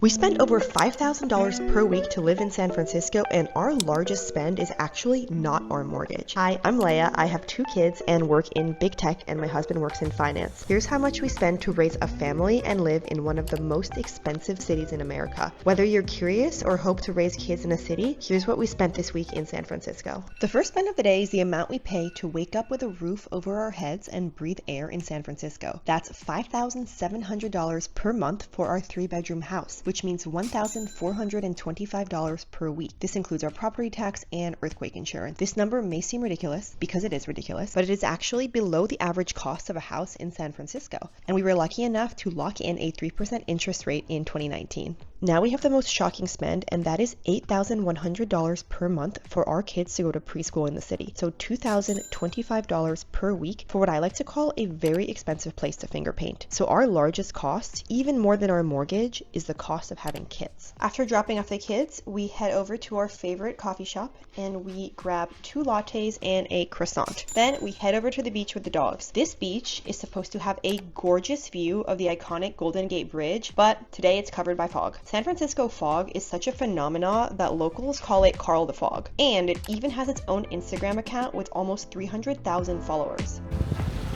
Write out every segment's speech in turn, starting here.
We spend over $5,000 per week to live in San Francisco, and our largest spend is actually not our mortgage. Hi, I'm Leia. I have 2 kids and work in big tech, and my husband works in finance. Here's how much we spend to raise a family and live in one of the most expensive cities in America. Whether you're curious or hope to raise kids in a city, here's what we spent this week in San Francisco. The first spend of the day is the amount we pay to wake up with a roof over our heads and breathe air in San Francisco. That's $5,700 per month for our 3-bedroom house, which means $1,425 per week. This includes our property tax and earthquake insurance. This number may seem ridiculous, because it is ridiculous, but it is actually below the average cost of a house in San Francisco, and we were lucky enough to lock in a 3% interest rate in 2019. Now we have the most shocking spend, and that is $8,100 per month for our kids to go to preschool in the city. So $2,025 per week for what I like to call a very expensive place to finger paint. So our largest cost, even more than our mortgage, is the cost of having kids. After dropping off the kids, we head over to our favorite coffee shop and we grab 2 lattes and a croissant. Then we head over to the beach with the dogs. This beach is supposed to have a gorgeous view of the iconic Golden Gate Bridge, but today it's covered by fog. San Francisco fog is such a phenomenon that locals call it Carl the Fog, and it even has its own Instagram account with almost 300,000 followers.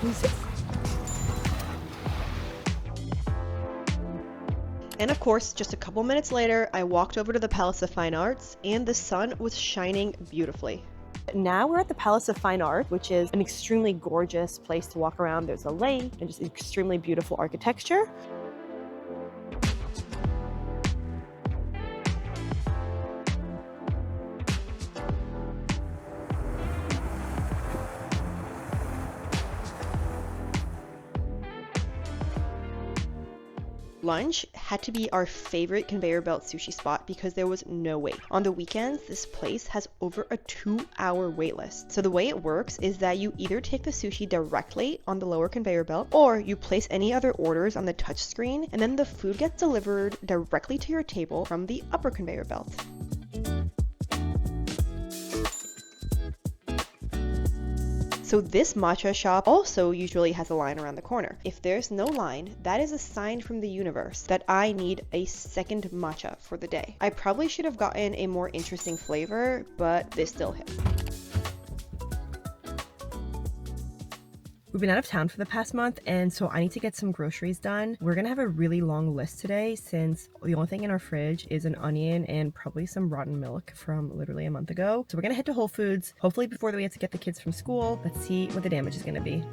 Who's this? And of course, just a couple minutes later, I walked over to the Palace of Fine Arts, and the sun was shining beautifully. Now we're at the Palace of Fine Art, which is an extremely gorgeous place to walk around. There's a lake and just extremely beautiful architecture. Lunch had to be our favorite conveyor belt sushi spot because there was no wait. On the weekends, this place has over a 2-hour wait list. So the way it works is that you either take the sushi directly on the lower conveyor belt, or you place any other orders on the touch screen, and then the food gets delivered directly to your table from the upper conveyor belt. So this matcha shop also usually has a line around the corner. If there's no line, that is a sign from the universe that I need a second matcha for the day. I probably should have gotten a more interesting flavor, but this still hits. We've been out of town for the past month, and so I need to get some groceries done. We're gonna have a really long list today since the only thing in our fridge is an onion and probably some rotten milk from literally a month ago. So we're gonna head to Whole Foods, hopefully before we have to get the kids from school. Let's see what the damage is gonna be.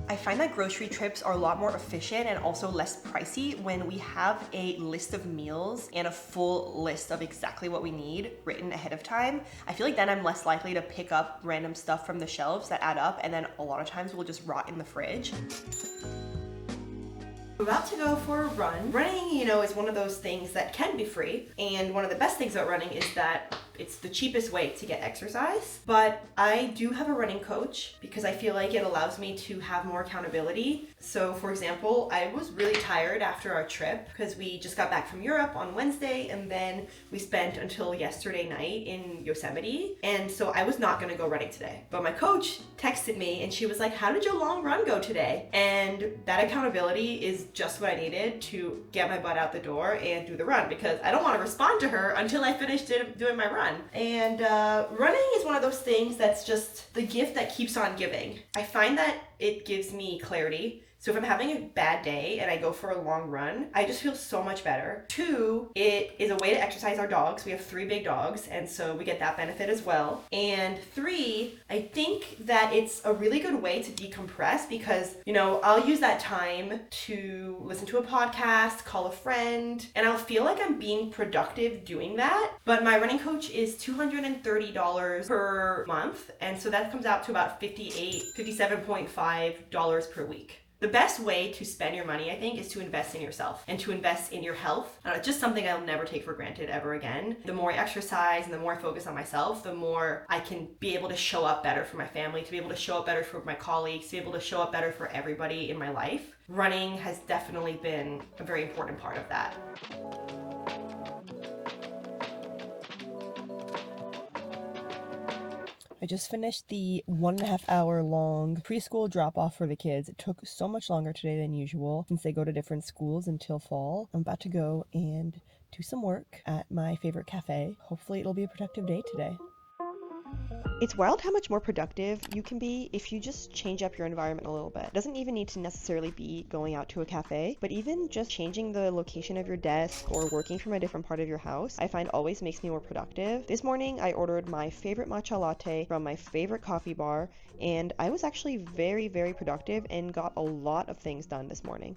I find that grocery trips are a lot more efficient and also less pricey when we have a list of meals and a full list of exactly what we need written ahead of time. I feel like then I'm less likely to pick up random stuff from the shelves that add up, and then a lot of times will just rot in the fridge. We're about to go for a run. Running, is one of those things that can be free, and one of the best things about running is that it's the cheapest way to get exercise. But I do have a running coach because I feel like it allows me to have more accountability. So for example, I was really tired after our trip because we just got back from Europe on Wednesday, and then we spent until yesterday night in Yosemite. And so I was not gonna go running today. But my coach texted me and she was like, "How did your long run go today?" And that accountability is just what I needed to get my butt out the door and do the run, because I don't want to respond to her until I finish doing my run. And running is one of those things that's just the gift that keeps on giving. I find that it gives me clarity. So if I'm having a bad day and I go for a long run, I just feel so much better. 2, it is a way to exercise our dogs. We have 3 big dogs, and so we get that benefit as well. And 3, I think that it's a really good way to decompress because, I'll use that time to listen to a podcast, call a friend, and I'll feel like I'm being productive doing that. But my running coach is $230 per month, and so that comes out to about $57.5 per week. The best way to spend your money, I think, is to invest in yourself and to invest in your health. Just something I'll never take for granted ever again. The more I exercise and the more I focus on myself, the more I can be able to show up better for my family, to be able to show up better for my colleagues, to be able to show up better for everybody in my life. Running has definitely been a very important part of that. I just finished the 1.5 hour long preschool drop off for the kids. It took so much longer today than usual since they go to different schools until fall. I'm about to go and do some work at my favorite cafe. Hopefully it'll be a productive day today. It's wild how much more productive you can be if you just change up your environment a little bit. It doesn't even need to necessarily be going out to a cafe, but even just changing the location of your desk or working from a different part of your house, I find always makes me more productive. This morning, I ordered my favorite matcha latte from my favorite coffee bar, and I was actually very, very productive and got a lot of things done this morning.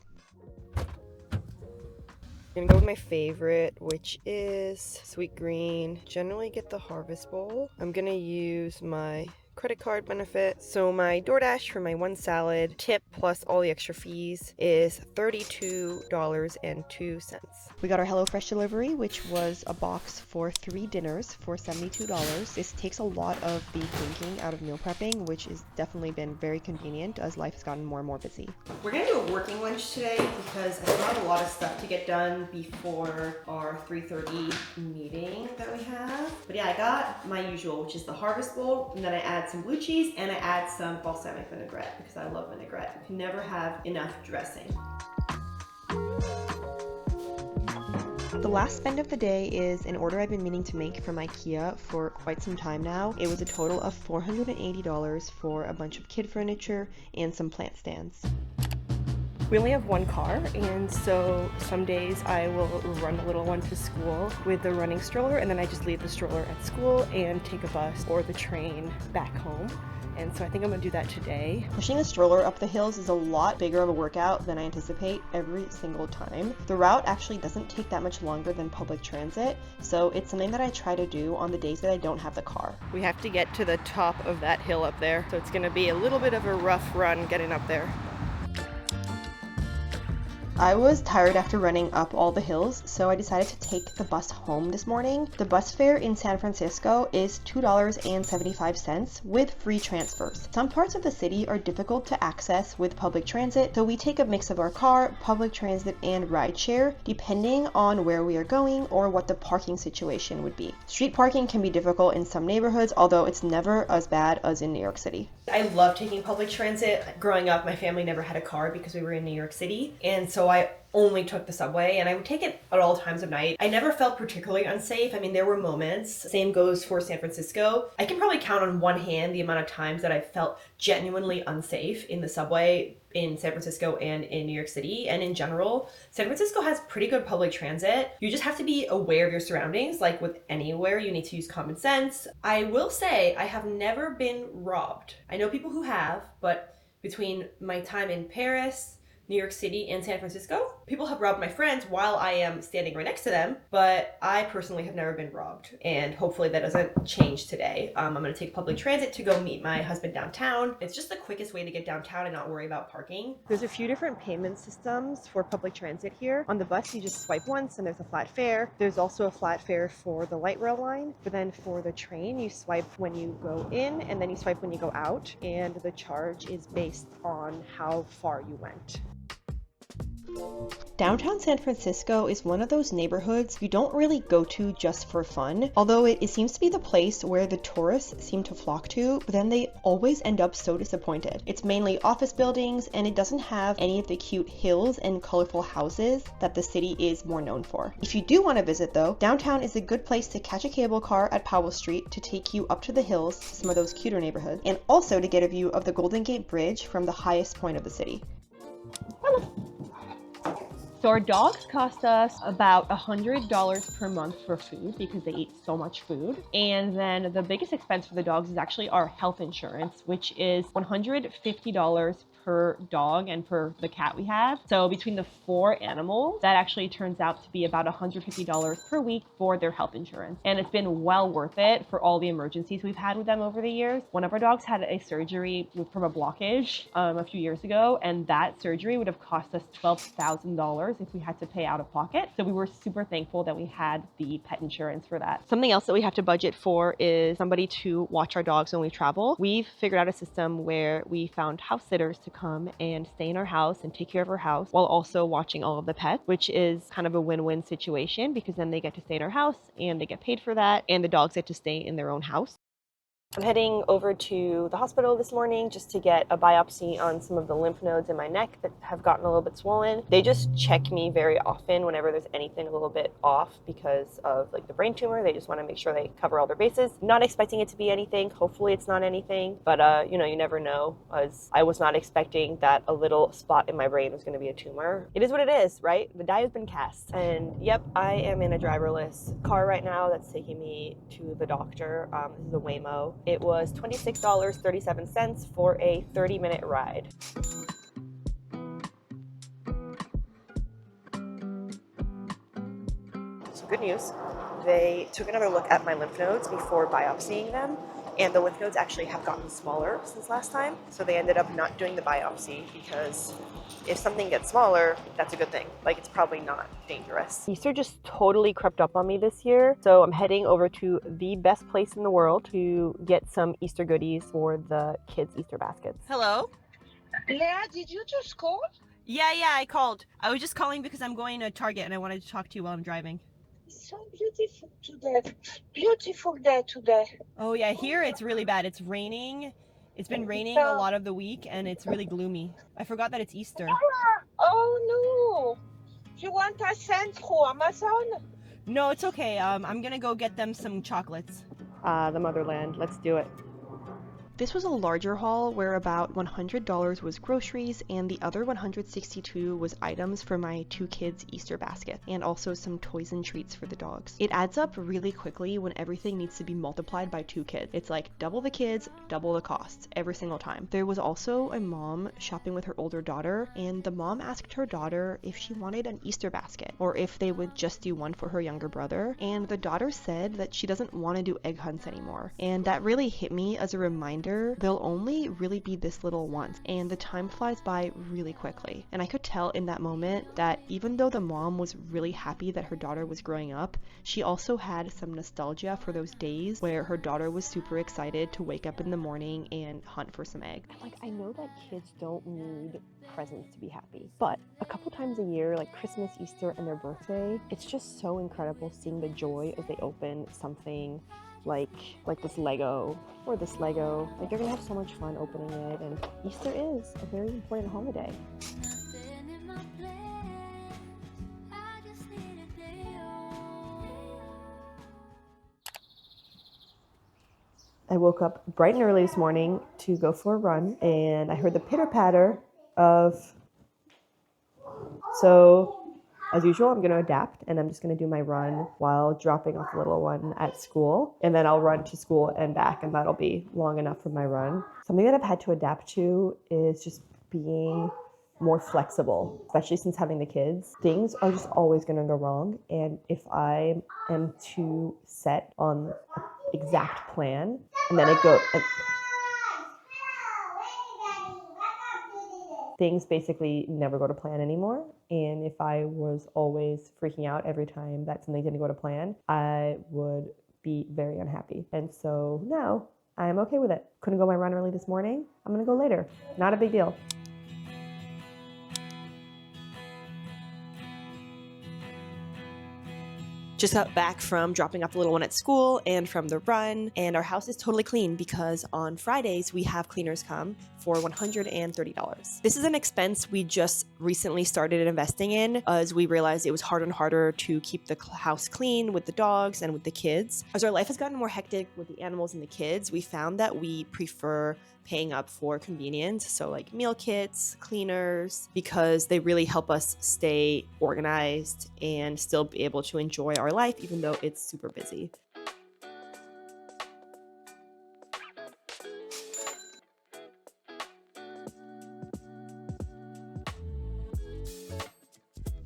I'm gonna go with my favorite, which is sweet green. Generally get the harvest bowl. I'm gonna use my credit card benefit. So my DoorDash for my one salad tip plus all the extra fees is $32.02. We got our HelloFresh delivery, which was a box for 3 dinners for $72. This takes a lot of the thinking out of meal prepping, which has definitely been very convenient as life has gotten more and more busy. We're gonna do a working lunch today because I have a lot of stuff to get done before our 3:30 meeting that we have. But yeah, I got my usual, which is the harvest bowl, and then I add some blue cheese and I add some balsamic vinaigrette because I love vinaigrette. You can never have enough dressing. The last spend of the day is an order I've been meaning to make from IKEA for quite some time now. It was a total of $480 for a bunch of kid furniture and some plant stands. We only have one car, and so some days I will run the little one to school with the running stroller, and then I just leave the stroller at school and take a bus or the train back home. And so I think I'm gonna do that today. Pushing a stroller up the hills is a lot bigger of a workout than I anticipate every single time. The route actually doesn't take that much longer than public transit, so it's something that I try to do on the days that I don't have the car. We have to get to the top of that hill up there, so it's gonna be a little bit of a rough run getting up there. I was tired after running up all the hills, so I decided to take the bus home this morning. The bus fare in San Francisco is $2.75 with free transfers. Some parts of the city are difficult to access with public transit, so we take a mix of our car, public transit, and rideshare, depending on where we are going or what the parking situation would be. Street parking can be difficult in some neighborhoods, although it's never as bad as in New York City. I love taking public transit. Growing up, my family never had a car because we were in New York City, and so I only took the subway, and I would take it at all times of night. I never felt particularly unsafe. I mean, there were moments. Same goes for San Francisco. I can probably count on one hand the amount of times that I felt genuinely unsafe in the subway in San Francisco and in New York City. And in general, San Francisco has pretty good public transit. You just have to be aware of your surroundings. Like with anywhere, you need to use common sense. I will say I have never been robbed. I know people who have, but between my time in Paris, New York City, and San Francisco, people have robbed my friends while I am standing right next to them, but I personally have never been robbed, and hopefully that doesn't change today. I'm gonna take public transit to go meet my husband downtown. It's just the quickest way to get downtown and not worry about parking. There's a few different payment systems for public transit here. On the bus, you just swipe once and there's a flat fare. There's also a flat fare for the light rail line, but then for the train, you swipe when you go in and then you swipe when you go out, and the charge is based on how far you went. Downtown San Francisco is one of those neighborhoods you don't really go to just for fun, although it seems to be the place where the tourists seem to flock to, but then they always end up so disappointed. It's mainly office buildings, and it doesn't have any of the cute hills and colorful houses that the city is more known for. If you do want to visit though, downtown is a good place to catch a cable car at Powell Street to take you up to the hills to some of those cuter neighborhoods, and also to get a view of the Golden Gate Bridge from the highest point of the city. So our dogs cost us about $100 per month for food because they eat so much food. And then the biggest expense for the dogs is actually our health insurance, which is $150 per dog and per the cat we have. So between the 4 animals, that actually turns out to be about $150 per week for their health insurance. And it's been well worth it for all the emergencies we've had with them over the years. One of our dogs had a surgery from a blockage a few years ago, and that surgery would have cost us $12,000 if we had to pay out of pocket. So we were super thankful that we had the pet insurance for that. Something else that we have to budget for is somebody to watch our dogs when we travel. We've figured out a system where we found house sitters to come and stay in our house and take care of our house while also watching all of the pets, which is kind of a win-win situation because then they get to stay in our house and they get paid for that, and the dogs get to stay in their own house. I'm heading over to the hospital this morning just to get a biopsy on some of the lymph nodes in my neck that have gotten a little bit swollen. They just check me very often whenever there's anything a little bit off because of like the brain tumor. They just want to make sure they cover all their bases. Not expecting it to be anything. Hopefully it's not anything, but you never know, as I was not expecting that a little spot in my brain was going to be a tumor. It is what it is, right? The die has been cast. And yep, I am in a driverless car right now that's taking me to the doctor. This is a Waymo. It was $26.37 for a 30-minute ride. So good news, they took another look at my lymph nodes before biopsying them, and the lymph nodes actually have gotten smaller since last time. So they ended up not doing the biopsy because if something gets smaller, that's a good thing. Like, it's probably not dangerous. Easter just totally crept up on me this year. So I'm heading over to the best place in the world to get some Easter goodies for the kids' Easter baskets. Hello? Leah, did you just call? Yeah, I called. I was just calling because I'm going to Target and I wanted to talk to you while I'm driving. It's so beautiful today. Beautiful day today. Oh yeah, here it's really bad. It's raining. It's been raining a lot of the week and it's really gloomy. I forgot that it's Easter. Oh no! You want I send through Amazon? No, it's okay. I'm gonna go get them some chocolates. The motherland. Let's do it. This was a larger haul where about $100 was groceries and the other $162 was items for my two kids' Easter basket and also some toys and treats for the dogs. It adds up really quickly when everything needs to be multiplied by two kids. It's like double the kids, double the costs every single time. There was also a mom shopping with her older daughter, and the mom asked her daughter if she wanted an Easter basket or if they would just do one for her younger brother, and the daughter said that she doesn't want to do egg hunts anymore. And that really hit me as a reminder they'll only really be this little once, and the time flies by really quickly. And I could tell in that moment that even though the mom was really happy that her daughter was growing up, she also had some nostalgia for those days where her daughter was super excited to wake up in the morning and hunt for some eggs. Like, I know that kids don't need presents to be happy, but a couple times a year, like Christmas, Easter, and their birthday, it's just so incredible seeing the joy as they open something like this Lego or this Lego. Like, you're gonna have so much fun opening it, and Easter is a very important holiday. I woke up bright and early this morning to go for a run, and I heard the pitter patter of, so as usual, I'm going to adapt, and I'm just going to do my run while dropping off the little one at school, and then I'll run to school and back, and that'll be long enough for my run. Something that I've had to adapt to is just being more flexible, especially since having the kids. Things are just always going to go wrong, and if I am too set on an exact plan, and then it goes... Things basically never go to plan anymore. And if I was always freaking out every time that something didn't go to plan, I would be very unhappy. And so now I'm okay with it. Couldn't go my run early this morning. I'm gonna go later. Not a big deal. Just got back from dropping off the little one at school and from the run, and our house is totally clean because on Fridays we have cleaners come for $130. This is an expense we just recently started investing in as we realized it was harder and harder to keep the house clean with the dogs and with the kids. As our life has gotten more hectic with the animals and the kids, we found that we prefer paying up for convenience, so like meal kits, cleaners, because they really help us stay organized and still be able to enjoy our life even though it's super busy.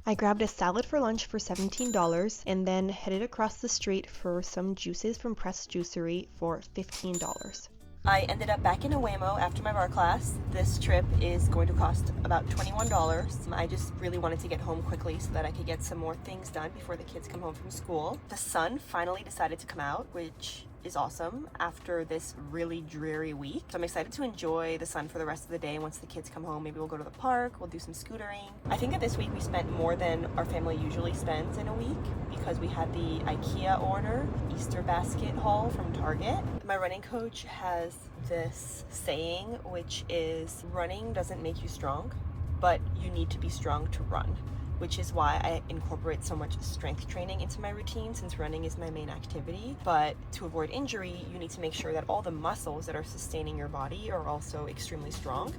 I grabbed a salad for lunch for $17 and then headed across the street for some juices from Press Juicery for $15. I ended up back in a Waymo after my bar class. This trip is going to cost about $21. I just really wanted to get home quickly so that I could get some more things done before the kids come home from school. The sun finally decided to come out, which is awesome after this really dreary week. So I'm excited to enjoy the sun for the rest of the day. Once the kids come home, maybe we'll go to the park, we'll do some scootering. I think that this week we spent more than our family usually spends in a week because we had the IKEA order, Easter basket haul from Target. My running coach has this saying, which is running doesn't make you strong, but you need to be strong to run, which is why I incorporate so much strength training into my routine since running is my main activity. But to avoid injury, you need to make sure that all the muscles that are sustaining your body are also extremely strong.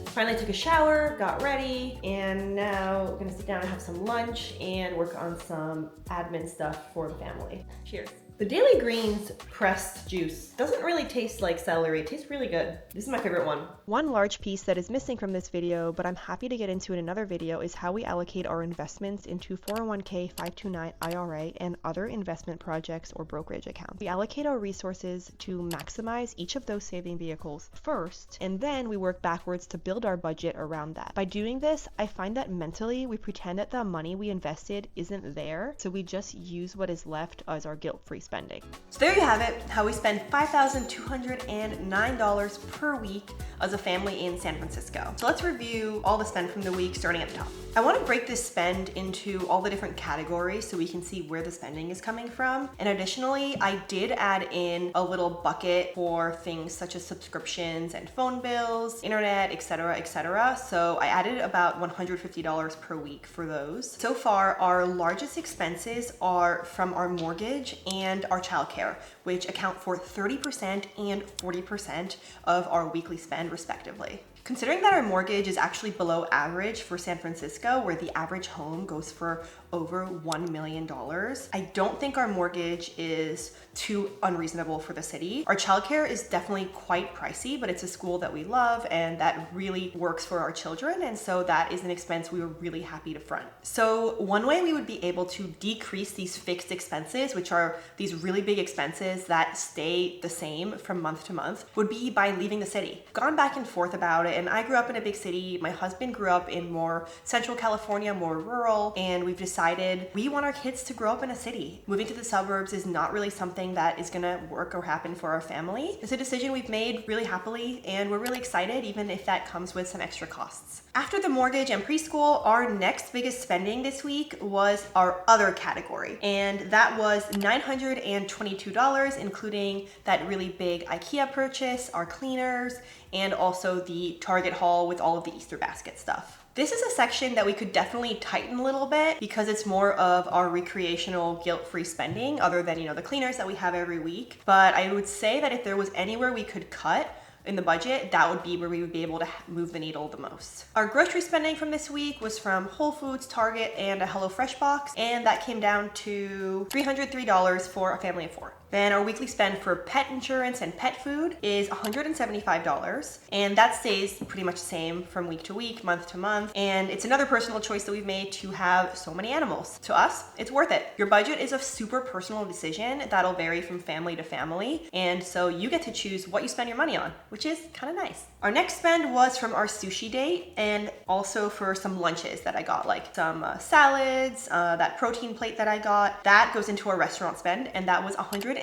Finally took a shower, got ready, and now we're gonna sit down and have some lunch and work on some admin stuff for the family. Cheers. The Daily Greens pressed juice doesn't really taste like celery. It tastes really good. This is my favorite one. One large piece that is missing from this video, but I'm happy to get into in another video, is how we allocate our investments into 401k, 529 IRA, and other investment projects or brokerage accounts. We allocate our resources to maximize each of those saving vehicles first, and then we work backwards to build our budget around that. By doing this, I find that mentally we pretend that the money we invested isn't there, so we just use what is left as our guilt-free spending. So there you have it, how we spend $5,209 per week as a family in San Francisco. So let's review all the spend from the week starting at the top. I want to break this spend into all the different categories so we can see where the spending is coming from. And additionally, I did add in a little bucket for things such as subscriptions and phone bills, internet, etc., etc. So I added about $150 per week for those. So far, our largest expenses are from our mortgage and our childcare, which account for 30% and 40% of our weekly spend respectively. Considering that our mortgage is actually below average for San Francisco, where the average home goes for over $1 million, I don't think our mortgage is too unreasonable for the city. Our childcare is definitely quite pricey, but it's a school that we love and that really works for our children, and so that is an expense we were really happy to front. So one way we would be able to decrease these fixed expenses, which are these really big expenses that stay the same from month to month, would be by leaving the city. Gone back and forth about it, and I grew up in a big city. My husband grew up in more central California, more rural, and we've decided we want our kids to grow up in a city. Moving to the suburbs is not really something that is gonna work or happen for our family. It's a decision we've made really happily, and we're really excited, even if that comes with some extra costs. After the mortgage and preschool, our next biggest spending this week was our other category, and that was $922, including that really big IKEA purchase, our cleaners, and also the Target haul with all of the Easter basket stuff. This is a section that we could definitely tighten a little bit because it's more of our recreational guilt-free spending other than, the cleaners that we have every week. But I would say that if there was anywhere we could cut in the budget, that would be where we would be able to move the needle the most. Our grocery spending from this week was from Whole Foods, Target, and a HelloFresh box, and that came down to $303 for a family of 4. Then our weekly spend for pet insurance and pet food is $175, and that stays pretty much the same from week to week, month to month, and it's another personal choice that we've made to have so many animals. To us, it's worth it. Your budget is a super personal decision that'll vary from family to family, and so you get to choose what you spend your money on, which is kind of nice. Our next spend was from our sushi date and also for some lunches that I got, like some salads, that protein plate that I got. That goes into our restaurant spend, and that was $167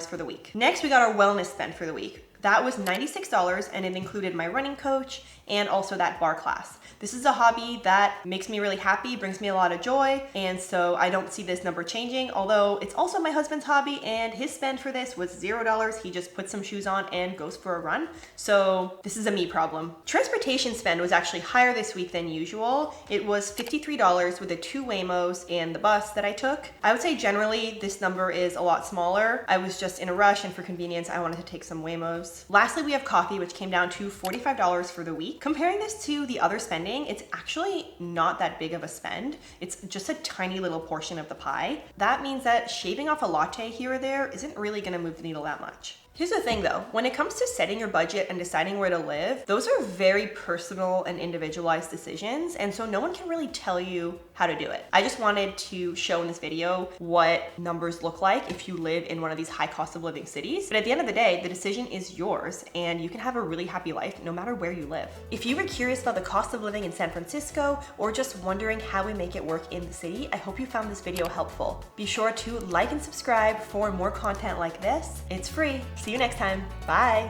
for the week. Next, we got our wellness spend for the week. That was $96, and it included my running coach and also that bar class. This is a hobby that makes me really happy, brings me a lot of joy, and so I don't see this number changing, although it's also my husband's hobby, and his spend for this was $0. He just puts some shoes on and goes for a run, so this is a me problem. Transportation spend was actually higher this week than usual. It was $53 with the 2 Waymos and the bus that I took. I would say generally this number is a lot smaller. I was just in a rush, and for convenience, I wanted to take some Waymos. Lastly, we have coffee, which came down to $45 for the week. Comparing this to the other spending, it's actually not that big of a spend. It's just a tiny little portion of the pie. That means that shaving off a latte here or there isn't really gonna move the needle that much. Here's the thing though, when it comes to setting your budget and deciding where to live, those are very personal and individualized decisions, and so no one can really tell you how to do it. I just wanted to show in this video what numbers look like if you live in one of these high cost of living cities. But at the end of the day, the decision is yours, and you can have a really happy life no matter where you live. If you were curious about the cost of living in San Francisco, or just wondering how we make it work in the city, I hope you found this video helpful. Be sure to like and subscribe for more content like this. It's free. See you next time. Bye.